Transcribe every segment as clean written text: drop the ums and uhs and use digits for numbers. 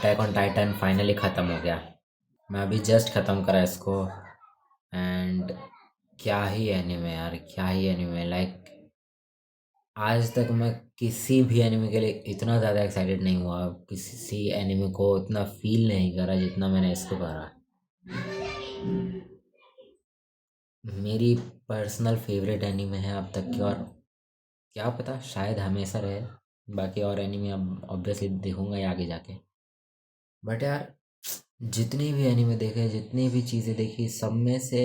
Attack on Titan finally ख़त्म हो गया। मैं अभी जस्ट ख़त्म करा इसको। एंड क्या ही एनिमे यार, क्या ही एनिमे। लाइक आज तक मैं किसी भी एनिमे के लिए इतना ज़्यादा एक्साइटेड नहीं हुआ, किसी एनिमे को इतना फील नहीं करा जितना मैंने इसको करा। मेरी पर्सनल फेवरेट एनिमे है अब तक की, और क्या पता शायद हमेशा रहे। बाकी और एनिमे अब ऑब्वियसली देखूंगा ही आगे जाके। बट यार, जितने भी एनिमे देखे, जितनी भी चीज़ें देखी, सब में से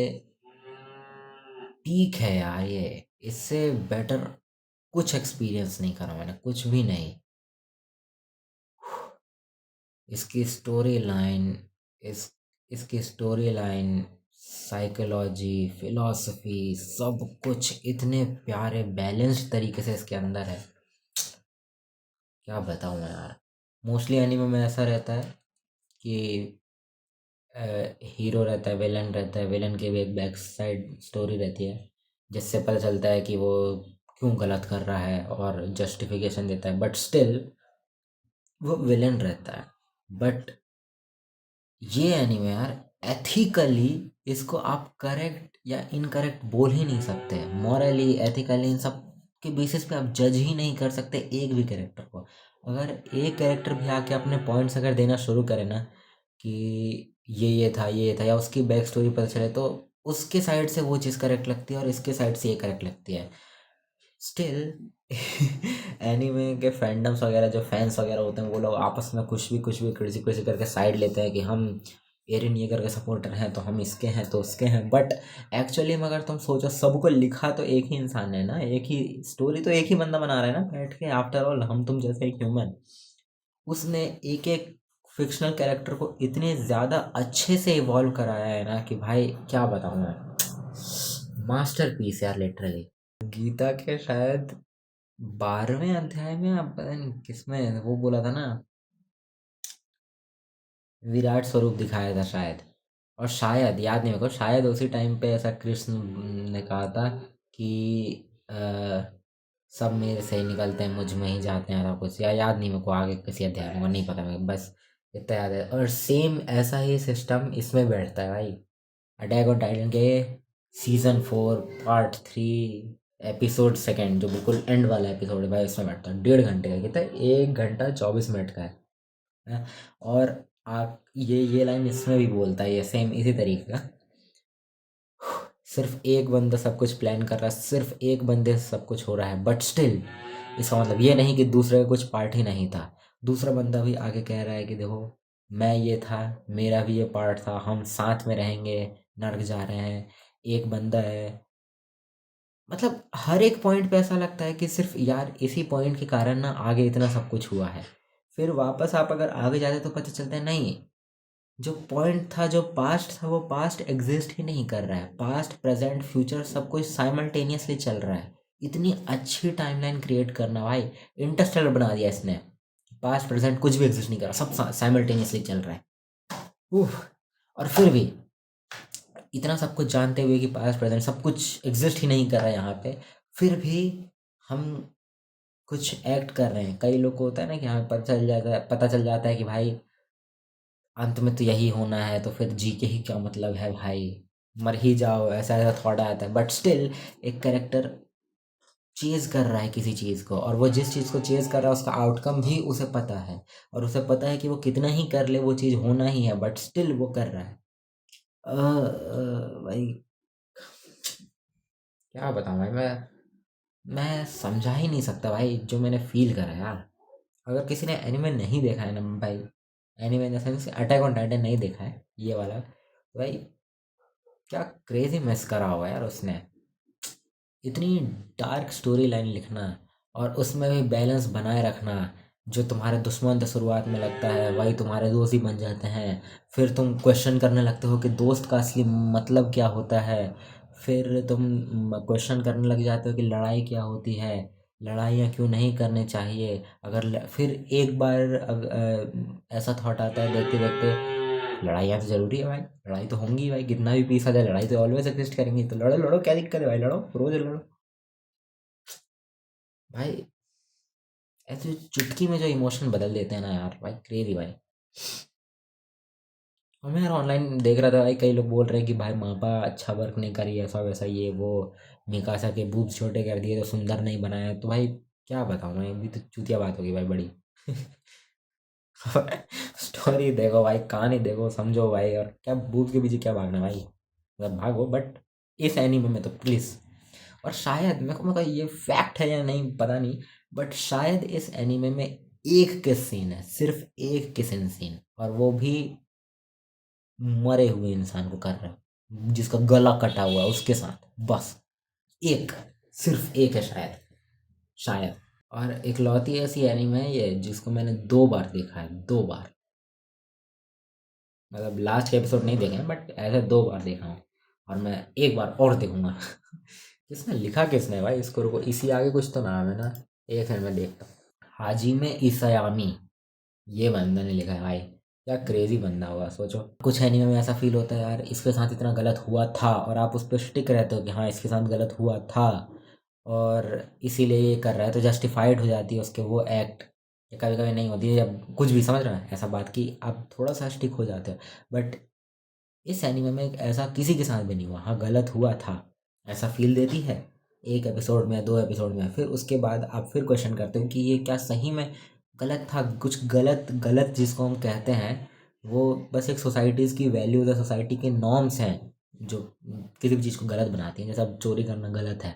पीक है यार ये। इससे बेटर कुछ एक्सपीरियंस नहीं करा मैंने, कुछ भी नहीं। इसकी स्टोरी लाइन, इस इसकी स्टोरी लाइन, साइकोलॉजी, फिलॉसफी, सब कुछ इतने प्यारे बैलेंस्ड तरीके से इसके अंदर है। क्या बताऊँ मैं यार। मोस्टली एनिमे में ऐसा रहता है कि हीरो रहता है, विलन रहता है, विलन की भी एक बैक साइड स्टोरी रहती है, जिससे पता चलता है कि वो क्यों गलत कर रहा है और जस्टिफिकेशन देता है, बट स्टिल वो विलन रहता है। बट ये एनीमे यार, एथिकली इसको आप करेक्ट या इनकरेक्ट बोल ही नहीं सकते। मॉरली, एथिकली, इन सब के बेसिस पे आप जज ही नहीं कर सकते एक भी कैरेक्टर को। अगर एक कैरेक्टर भी आके अपने पॉइंट्स अगर देना शुरू करे ना कि ये था, ये था, या उसकी बैक स्टोरी पता चले, तो उसके साइड से वो चीज़ करेक्ट लगती है और इसके साइड से ये करेक्ट लगती है। स्टिल एनीमे के फैंडम्स वगैरह, जो फैंस वगैरह होते हैं, वो लोग आपस में कुछ भी कृषि कृषि करके साइड लेते हैं कि हम एरन येगर के सपोर्टर हैं तो हम इसके हैं तो उसके हैं। बट एक्चुअली में अगर तुम सोचो, सबको लिखा तो एक ही इंसान है ना, एक ही स्टोरी तो एक ही बंदा बना रहा है ना बैठ के। आफ्टर ऑल हम तुम जैसे एक ह्यूमन। उसने एक एक फिक्शनल कैरेक्टर को इतने ज़्यादा अच्छे से इवॉल्व कराया है ना कि भाई क्या बताऊँ मैं। मास्टरपीस यार, लिटरली। गीता के शायद 12वें अध्याय में, आप पता नहीं किसमें, वो बोला था ना, विराट स्वरूप दिखाया था शायद। और शायद, याद नहीं मेरे को, शायद उसी टाइम पे ऐसा कृष्ण ने कहा था कि अ, सब मेरे से ही निकलते हैं, मुझ में ही जाते हैं, ऐसा कुछ। या याद नहीं मेरे को, आगे किसी अध्याय में, नहीं पता मेरे को, बस इतना याद है। और सेम ऐसा ही सिस्टम इसमें बैठता है भाई। अटैक ऑन टाइटन के सीज़न 4 पार्ट 3 एपिसोड सेकंड, जो बिल्कुल एंड वाला एपिसोड है भाई, उसमें बैठता है 1.5 घंटे का। कितना है? 1 घंटा 24 मिनट का है। और आप ये लाइन इसमें भी बोलता है, ये सेम इसी तरीके का। सिर्फ एक बंदा सब कुछ प्लान कर रहा है, सिर्फ एक बंदे से सब कुछ हो रहा है, बट स्टिल इसका मतलब ये नहीं कि दूसरे का कुछ पार्ट ही नहीं था। दूसरा बंदा भी आगे कह रहा है कि देखो, मैं ये था, मेरा भी ये पार्ट था, हम साथ में रहेंगे, नर्क जा रहे हैं, एक बंदा है। मतलब हर एक पॉइंट पे ऐसा लगता है कि सिर्फ यार इसी पॉइंट के कारण ना आगे इतना सब कुछ हुआ है। फिर वापस आप अगर आगे जाते तो पता चलता है नहीं, जो पॉइंट था, जो पास्ट था, वो पास्ट एग्जिस्ट ही नहीं कर रहा है। पास्ट, प्रेजेंट, फ्यूचर सब कुछ साइमल्टेनियसली चल रहा है। इतनी अच्छी टाइमलाइन क्रिएट करना भाई, इंटरस्टेलर बना दिया इसने। पास्ट प्रेजेंट कुछ भी एग्जिस्ट नहीं कर रहा, सब साइमल्टेनियसली चल रहा है। उफ। और फिर भी इतना सब कुछ जानते हुए कि पास्ट प्रेजेंट सब कुछ एग्जिस्ट ही नहीं कर रहा है यहाँ पे, फिर भी हम कुछ एक्ट कर रहे हैं। कई लोग को होता है ना कि हमें पता चल जाता है कि भाई अंत में तो यही होना है, तो फिर जी के ही क्या मतलब है भाई, मर ही जाओ, ऐसा ऐसा थॉट आता है। बट स्टिल एक कैरेक्टर चेज कर रहा है किसी चीज़ को, और वो जिस चीज़ को चेज कर रहा है उसका आउटकम भी उसे पता है, और उसे पता है कि वो कितना ही कर ले वो चीज़ होना ही है, बट स्टिल वो कर रहा है। भाई क्या बताऊँ भाई, मैं समझा ही नहीं सकता भाई जो मैंने फील करा यार। अगर किसी ने एनिमे नहीं देखा है ना भाई, anime in the sense attack on Titan नहीं देखा है ये वाला, तो भाई क्या क्रेजी मिस करा होगा यार उसने। इतनी डार्क स्टोरी लाइन लिखना, और उसमें भी बैलेंस बनाए रखना। जो तुम्हारे दुश्मन तो शुरुआत में लगता है वही तुम्हारे दोस्त ही बन जाते हैं। फिर तुम क्वेश्चन करने लगते हो कि दोस्त का असली मतलब क्या होता है। फिर तुम क्वेश्चन करने लग जाते हो कि लड़ाई क्या होती है, लड़ाइयाँ क्यों नहीं करनी चाहिए। फिर एक बार ऐसा थॉट आता है देखते देखते, लड़ाइयाँ तो ज़रूरी है भाई, लड़ाई तो होंगी ही भाई, कितना भी पीस आ जाए लड़ाई तो ऑलवेज एग्जिस्ट करेंगी, तो लड़ो लड़ो, क्या दिक्कत है भाई, लड़ो रोज लड़ो भाई। ऐसे चुटकी में जो इमोशन बदल देते हैं ना यार भाई, क्रेजी भाई। और मैं यार ऑनलाइन देख रहा था भाई, कई लोग बोल रहे हैं कि भाई मापा अच्छा वर्क नहीं करी, ऐसा वैसा ये वो, मिकासा के बूब्स छोटे कर दिए तो सुंदर नहीं बनाया। तो भाई क्या बताऊँ मैं, अभी तो चूतिया बात होगी भाई बड़ी। स्टोरी देखो भाई, कहानी देखो, समझो भाई, और क्या बूब के पीछे क्या भागना भाई, मतलब भागो, बट इस एनीमे में तो प्लीज़। और शायद मेरे को ये फैक्ट है या नहीं पता नहीं, बट शायद इस एनीमे में एक किस सीन है, सिर्फ एक किसिंग सीन, और वो भी मरे हुए इंसान को कर रहे हैं, जिसका गला कटा हुआ है उसके साथ, बस एक, सिर्फ एक है शायद, शायद। और इकलौती ऐसी एनीमे है ये जिसको मैंने 2 बार देखा है, 2 बार। मतलब लास्ट के एपिसोड नहीं देखे हैं, बट ऐसे 2 बार देखा हूँ। और मैं एक बार और देखूंगा। किसने लिखा, किसने भाई इसको, रुको, इसी आगे कुछ तो नाम है ना, एक है, मैं देखता हूँ। हाजिमे इसायामी, ये बंदा ने लिखा है भाई। क्या क्रेजी बंदा होगा, सोचो। कुछ एनीमे में ऐसा फील होता है यार, इसके साथ इतना गलत हुआ था, और आप उस पर स्टिक रहते हो कि हाँ इसके साथ गलत हुआ था, और इसीलिए ये कर रहा है, तो जस्टिफाइड हो जाती है उसके वो एक्ट। या कभी कभी नहीं होती है, जब कुछ भी समझ रहे हैं ऐसा बात कि आप थोड़ा सा स्टिक हो जाते हो। बट इस एनीमे में ऐसा किसी के साथ भी नहीं हुआ। हाँ गलत हुआ था, ऐसा फील देती है एक एपिसोड में, 2 एपिसोड में, फिर उसके बाद आप फिर क्वेश्चन करते हो कि ये क्या सही में गलत था। कुछ गलत गलत जिसको हम कहते हैं, वो बस एक सोसाइटीज़ की वैल्यूज या सोसाइटी के नॉर्म्स हैं जो किसी भी चीज़ को गलत बनाती हैं। जैसे अब चोरी करना गलत है,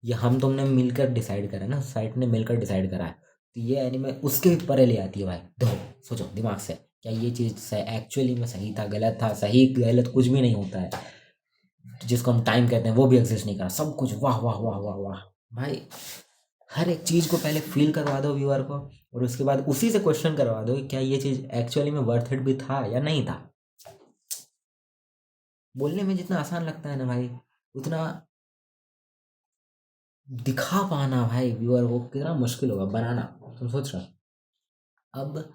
ये हम तुमने मिलकर डिसाइड करा है ना, सोसाइटी ने मिलकर डिसाइड करा है। तो ये एनीमे उसके भी परे ले आती है भाई। देखो सोचो दिमाग से, क्या ये चीज़ एक्चुअली में सही था, गलत था, सही गलत कुछ भी नहीं होता है। जिसको हम टाइम कहते हैं वो भी एग्जिस्ट नहीं करा, सब कुछ वाह वाह वाह वाह वाह। भाई हर एक चीज़ को पहले फील करवा दो व्यूअर को, और उसके बाद उसी से क्वेश्चन करवा दो कि क्या ये चीज़ एक्चुअली में वर्थ इट भी था या नहीं था। बोलने में जितना आसान लगता है ना भाई, उतना दिखा पाना भाई व्यूअर को कितना मुश्किल होगा बनाना। तुम सोच रहे हो, अब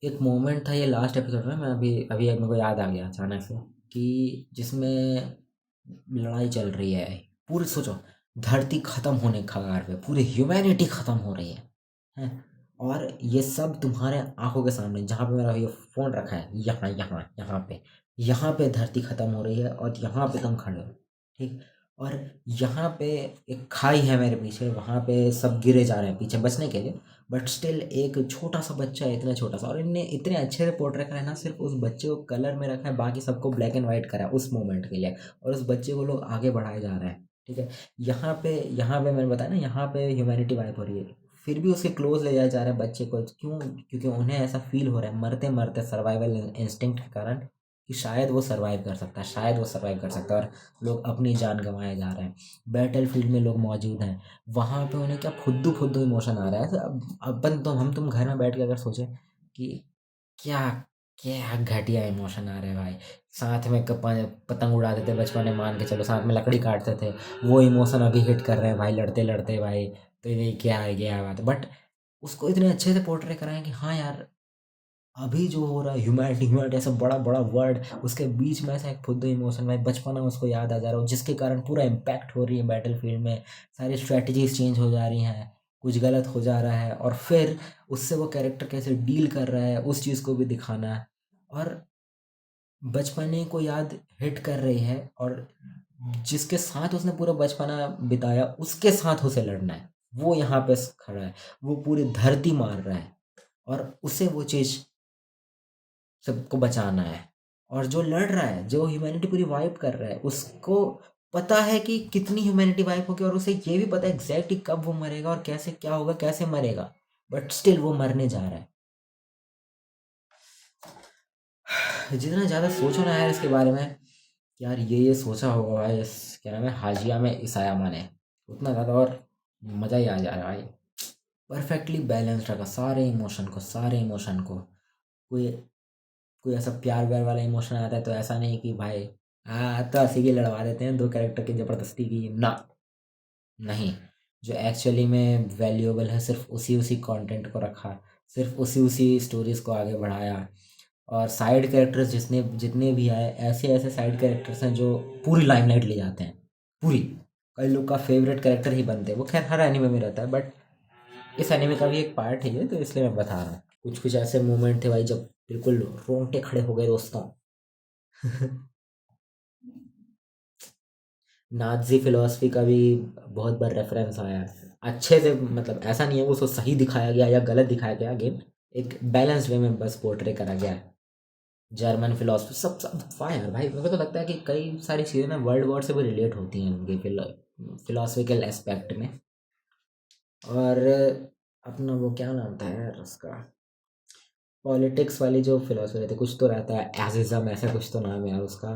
एक मोमेंट था ये लास्ट एपिसोड में, मैं अभी अभी मेरे को याद आ गया अचानक से, कि जिसमें लड़ाई चल रही है, पूरी सोचो, धरती खत्म होने के कगार पे, पूरी ह्यूमैनिटी खत्म हो रही है। और ये सब तुम्हारे आंखों के सामने, जहाँ पे मेरा ये फोन रखा है, यहाँ यहाँ यहाँ पे धरती खत्म हो रही है, और यहाँ पे तुम खड़े हो, ठीक। और यहाँ पे एक खाई है मेरे पीछे, वहाँ पे सब गिरे जा रहे हैं पीछे बचने के लिए, बट स्टिल एक छोटा सा बच्चा है, इतना छोटा सा, और इनने इतने अच्छे से पोर्ट्रे करा है ना, सिर्फ उस बच्चे को कलर में रखा है, बाकी सबको ब्लैक एंड वाइट करा है उस मोमेंट के लिए, और उस बच्चे को लोग आगे बढ़ाए जा रहे हैं, ठीक है। यहाँ पे मैंने बताया ना, यहाँ पे ह्यूमैनिटी वाइप हो रही है, फिर भी उसके क्लोज ले जाया जा रहा है बच्चे को, क्यों? क्योंकि उन्हें ऐसा फील हो रहा है मरते मरते सर्वाइवल इंस्टिंक्ट के कारण, कि शायद वो सर्वाइव कर सकता है, शायद वो सर्वाइव कर सकता है, और लोग अपनी जान गंवाए जा रहे हैं। बैटल फील्ड में लोग मौजूद हैं, वहाँ पे उन्हें क्या फुद्दू फुद्दू इमोशन आ रहा है। तो अब अपन तो हम तुम घर में बैठ के अगर सोचें कि क्या क्या घटिया इमोशन आ रहे हैं भाई। साथ में पतंग उड़ाते थे बचपन में, मान के चलो, साथ में लकड़ी काटते थे, वो इमोशन अभी हिट कर रहे हैं भाई, लड़ते लड़ते भाई। तो ये क्या बात है, बट उसको इतने अच्छे से पोर्ट्रे कराएं कि हाँ यार, अभी जो हो रहा है ह्यूमैनिटी, ह्यूमैनिटी ऐसा बड़ा बड़ा वर्ड, उसके बीच में ऐसा एक खुद इमोशन भाई, बचपना उसको याद आ जा रहा हो, जिसके कारण पूरा इम्पैक्ट हो रही है बैटल फील्ड में, सारी स्ट्रेटजीज चेंज हो जा रही हैं, कुछ गलत हो जा रहा है, और फिर उससे वो कैरेक्टर कैसे डील कर रहा है उस चीज़ को भी दिखाना है। और बचपने को याद हिट कर रही है, और जिसके साथ उसने पूरा बचपना बिताया उसके साथ उसे लड़ना है, वो यहाँ पे खड़ा है, वो पूरी धरती मार रहा है, और उसे वो चीज़ सबको बचाना है। और जो लड़ रहा है, जो ह्यूमैनिटी पूरी वाइप कर रहा है, उसको पता है कि कितनी ह्यूमैनिटी वाइप होगी, और उसे ये भी पता है एग्जैक्टली कब वो मरेगा और कैसे क्या होगा, कैसे मरेगा, बट स्टिल वो मरने जा रहा है। जितना ज़्यादा सोचो ना यार इसके बारे में, यार ये सोचा होगा भाई, इस क्या नाम है, हाजिया में ईसायामा ने, उतना ज़्यादा और मज़ा ही आ जा रहा है भाई। परफेक्टली बैलेंस रखा सारे इमोशन को। कोई कोई ऐसा प्यार व्यार वाला इमोशन आता है तो ऐसा नहीं कि भाई हाँ तो ऐसे ही लड़वा देते हैं 2 कैरेक्टर की जबरदस्ती की ना, नहीं। जो एक्चुअली में वैल्यूएबल है, सिर्फ उसी उसी कंटेंट को रखा, सिर्फ उसी उसी स्टोरीज को आगे बढ़ाया। और साइड कैरेक्टर्स जितने जितने भी आए, ऐसे ऐसे साइड कैरेक्टर्स हैं जो पूरी लाइमलाइट ले जाते हैं, पूरी। कई लोग का फेवरेट कैरेक्टर ही बनते हैं, वो खैर हर एनिमे में रहता है, बट इस एनिमे का भी एक पार्ट है ये, तो इसलिए मैं बता रहा हूँ। कुछ कुछ ऐसे मोमेंट थे भाई जब बिल्कुल रोंगटे खड़े हो गए दोस्तों। नाज़ी फिलॉसफी का भी बहुत बार रेफरेंस आया है अच्छे से, मतलब ऐसा नहीं है वो उसको सही दिखाया गया या गलत दिखाया गया, अगेन एक बैलेंस वे में बस पोर्ट्रे करा गया है। जर्मन फिलॉसफी सब सब फायर भाई, मेरे को तो लगता है कि कई सारी चीज़ें ना वर्ल्ड वॉर से भी रिलेट होती हैं उनके फिलोसफिकल एस्पेक्ट में। और अपना वो क्या नाम था यार उसका, पॉलिटिक्स वाली जो फिलोसफी रहती है, कुछ तो रहता है एजिज्म, ऐसा कुछ तो नाम है यार उसका।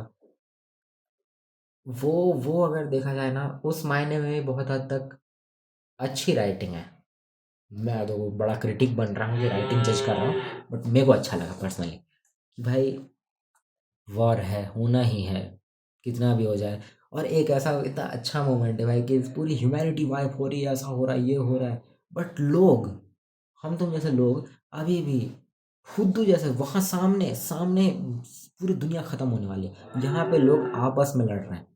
वो वो अगर देखा जाए ना उस मायने में भी बहुत हद तक अच्छी राइटिंग है। मैं तो बड़ा क्रिटिक बन रहा हूँ कि राइटिंग जज कर रहा हूँ, बट मेरे को अच्छा लगा पर्सनली कि भाई वॉर है, होना ही है, कितना भी हो जाए। और एक ऐसा इतना अच्छा मोमेंट है भाई कि पूरी ह्यूमैनिटी वाइप हो रही है, ऐसा हो रहा है, ये हो रहा है, बट लोग, हम तुम जैसे लोग अभी भी फुद्दू जैसे वहाँ सामने सामने पूरी दुनिया ख़त्म होने वाली है, यहाँ पे लोग आपस में लड़ रहे हैं,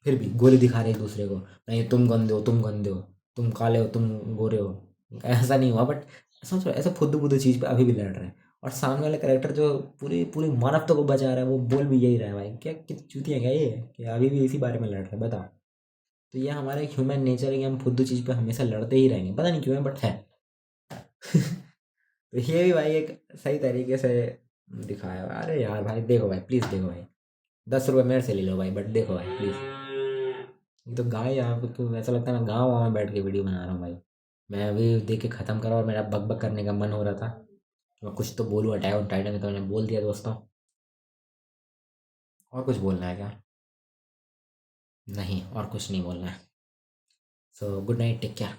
फिर भी गोली दिखा रहे हैं एक दूसरे को, नहीं तुम गंदे हो, तुम गंदे हो, तुम काले हो, तुम गोरे हो। ऐसा नहीं हुआ, बट समझ रहे हो, ऐसे फुद्दू बुद्दू चीज़ पे अभी भी लड़ रहे हैं। और सामने वाला कैरेक्टर जो पूरी पूरी मानवता को बचा रहा है वो बोल भी यही रहा है भाई, क्या कितनी चूतिया क्या ये है कि अभी भी इसी बारे में लड़ रहे हैं, बताओ। तो ये हमारा एक ह्यूमन नेचर है कि हम फुद्दू चीज़ पे हमेशा लड़ते ही रहेंगे, पता नहीं क्यों है, बट है। तो ये भी भाई एक सही तरीके से दिखाया है। अरे यार भाई देखो भाई, प्लीज़ देखो भाई, 10 रुपये मेरे से ले लो भाई, बट देखो भाई प्लीज़। ये तो गाय यहाँ पे तो ऐसा लगता है मैं गाँव में बैठ के वीडियो बना रहा हूँ भाई। मैं अभी देख के ख़त्म करा और मेरा बक बक करने का मन हो रहा था, मैं कुछ तो बोलूँ अटैक ऑन टाइटन, तो मैंने बोल दिया दोस्तों। और कुछ बोलना है क्या? नहीं, और कुछ नहीं बोलना है। So good night, take care.